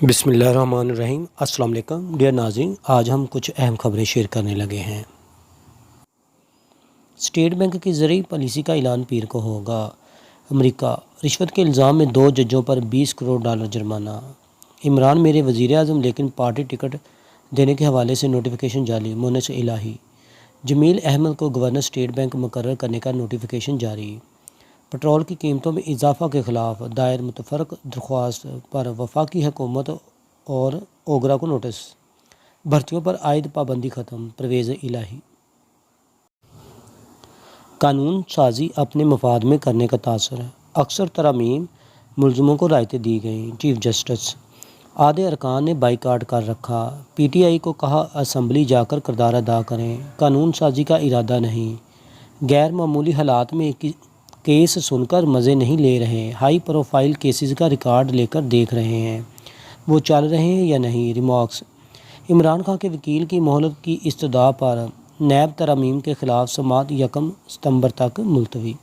بسم اللہ الرحمن الرحیم۔ السلام علیکم ڈیئر ناظرین، آج ہم کچھ اہم خبریں شیئر کرنے لگے ہیں۔ اسٹیٹ بینک کی زرعی پالیسی کا اعلان پیر کو ہوگا۔ امریکہ، رشوت کے الزام میں 2 ججوں پر $20 کروڑ جرمانہ۔ عمران میرے وزیر اعظم لیکن پارٹی ٹکٹ دینے کے حوالے سے نوٹیفیکیشن جاری۔ مونس الہی، جمیل احمد کو گورنر اسٹیٹ بینک مقرر کرنے کا نوٹیفیکیشن جاری۔ پٹرول کی قیمتوں میں اضافہ کے خلاف دائر متفرق درخواست پر وفاقی حکومت اور اوگرا کو نوٹس۔ بھرتیوں پر عائد پابندی ختم۔ پرویز الہی، قانون سازی اپنے مفاد میں کرنے کا تاثر ہے۔ اکثر ترامیم ملزموں کو رعایتیں دی گئیں۔ چیف جسٹس، آدھے ارکان نے بائیکاٹ کر رکھا۔ پی ٹی آئی کو کہا اسمبلی جا کر کردار ادا کریں، قانون سازی کا ارادہ نہیں۔ غیر معمولی حالات میں کیس سن کر مزے نہیں لے رہے، ہائی پروفائل کیسز کا ریکارڈ لے کر دیکھ رہے ہیں وہ چل رہے ہیں یا نہیں۔ ریمارکس، عمران خان کے وکیل کی مہلت کی استدعا پر نیب ترامیم کے خلاف سماعت 1 ستمبر تک ملتوی۔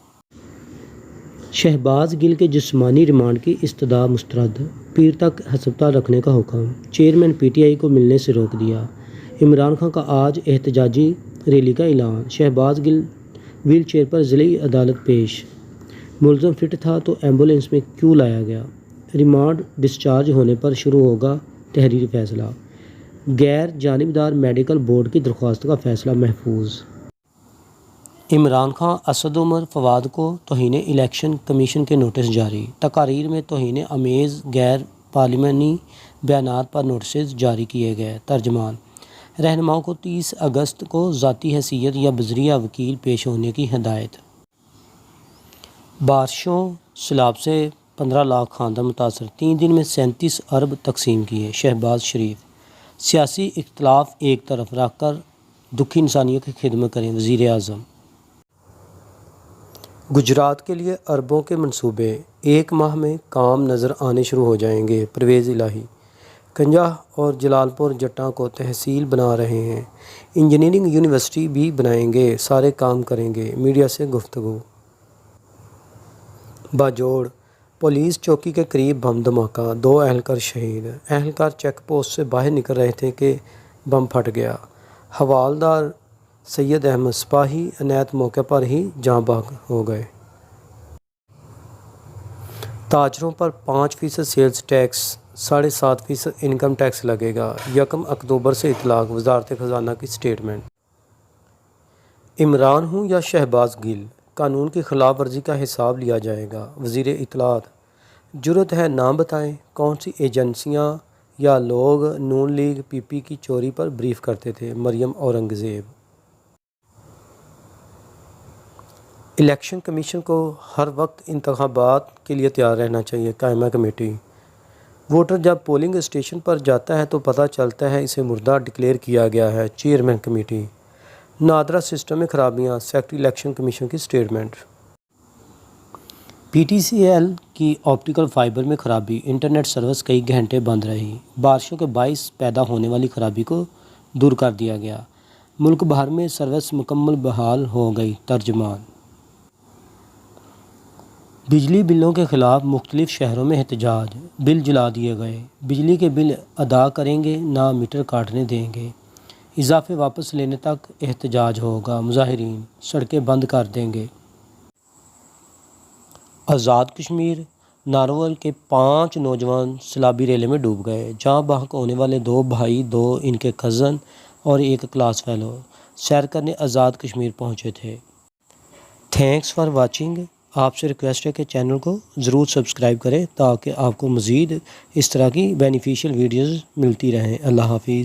شہباز گل کے جسمانی ریمانڈ کی استدعا مسترد، پیر تک ہسپتال رکھنے کا حکم۔ چیئرمین پی ٹی آئی کو ملنے سے روک دیا۔ عمران خان کا آج احتجاجی ریلی کا اعلان۔ شہباز گل ویل چیئر پر ضلعی عدالت پیش۔ ملزم فٹ تھا تو ایمبولینس میں کیوں لایا گیا؟ ریمانڈ ڈسچارج ہونے پر شروع ہوگا تحریری فیصلہ۔ غیر جانبدار میڈیکل بورڈ کی درخواست کا فیصلہ محفوظ۔ عمران خان، اسد عمر فواد کو توہین الیکشن کمیشن کے نوٹس جاری۔ تقاریر میں توہین آمیز غیر پارلیمانی بیانات پر نوٹسز جاری کیے گئے۔ ترجمان، رہنماؤں کو 30 اگست کو ذاتی حیثیت یا بذریعہ وکیل پیش ہونے کی ہدایت۔ بارشوں سیلاب سے 15 لاکھ خاندان متاثر، 3 دن میں 37 ارب تقسیم کیے۔ شہباز شریف، سیاسی اختلاف ایک طرف رکھ کر دکھی انسانیت کی خدمت کریں۔ وزیر اعظم، گجرات کے لیے اربوں کے منصوبے 1 ماہ میں کام نظر آنے شروع ہو جائیں گے۔ پرویز الہی، کنجہ اور جلال پور جٹاں کو تحصیل بنا رہے ہیں، انجینئرنگ یونیورسٹی بھی بنائیں گے، سارے کام کریں گے۔ میڈیا سے گفتگو۔ باجوڑ، پولیس چوکی کے قریب بم دھماکہ، 2 اہلکار شہید۔ اہلکار چیک پوسٹ سے باہر نکل رہے تھے کہ بم پھٹ گیا۔ حوالدار سید احمد سپاہی عنایت موقع پر ہی جاں بحق ہو گئے۔ تاجروں پر 5% سیلز ٹیکس، 7.5% انکم ٹیکس لگے گا۔ 1 اکتوبر سے اطلاق، وزارت خزانہ کی اسٹیٹمنٹ۔ عمران ہوں یا شہباز گل، قانون کی خلاف ورزی کا حساب لیا جائے گا۔ وزیر اطلاعات، جرأت ہے نام بتائیں کون سی ایجنسیاں یا لوگ نون لیگ پی پی کی چوری پر بریف کرتے تھے۔ مریم اورنگزیب۔ الیکشن کمیشن کو ہر وقت انتخابات کے لیے تیار رہنا چاہیے، قائمہ کمیٹی۔ ووٹر جب پولنگ اسٹیشن پر جاتا ہے تو پتہ چلتا ہے اسے مردہ ڈکلیئر کیا گیا ہے، چیئرمین کمیٹی۔ نادرا سسٹم میں خرابیاں، سیکریٹری الیکشن کمیشن کی statement. P T C L کی آپٹیکل فائبر میں خرابی، انٹرنیٹ سروس کئی گھنٹے بند رہی۔ بارشوں کے باعث پیدا ہونے والی خرابی کو دور کر دیا گیا، ملک بھر میں سروس مکمل بحال ہو گئی۔ ترجمان، بجلی بلوں کے خلاف مختلف شہروں میں احتجاج، بل جلا دیے گئے۔ بجلی کے بل ادا کریں گے نہ میٹر کاٹنے دیں گے، اضافے واپس لینے تک احتجاج ہوگا۔ مظاہرین سڑکیں بند کر دیں گے۔ آزاد کشمیر، ناروول کے 5 نوجوان سیلابی ریلے میں ڈوب گئے۔ جاں بحق ہونے والے 2 بھائی، 2 ان کے کزن اور 1 کلاس فیلو سیر کرنے آزاد کشمیر پہنچے تھے۔ Thanks for watching. آپ سے ریکویسٹ ہے کہ چینل کو ضرور سبسکرائب کریں تاکہ آپ کو مزید اس طرح کی بینیفیشیل ویڈیوز ملتی رہیں۔ اللہ حافظ۔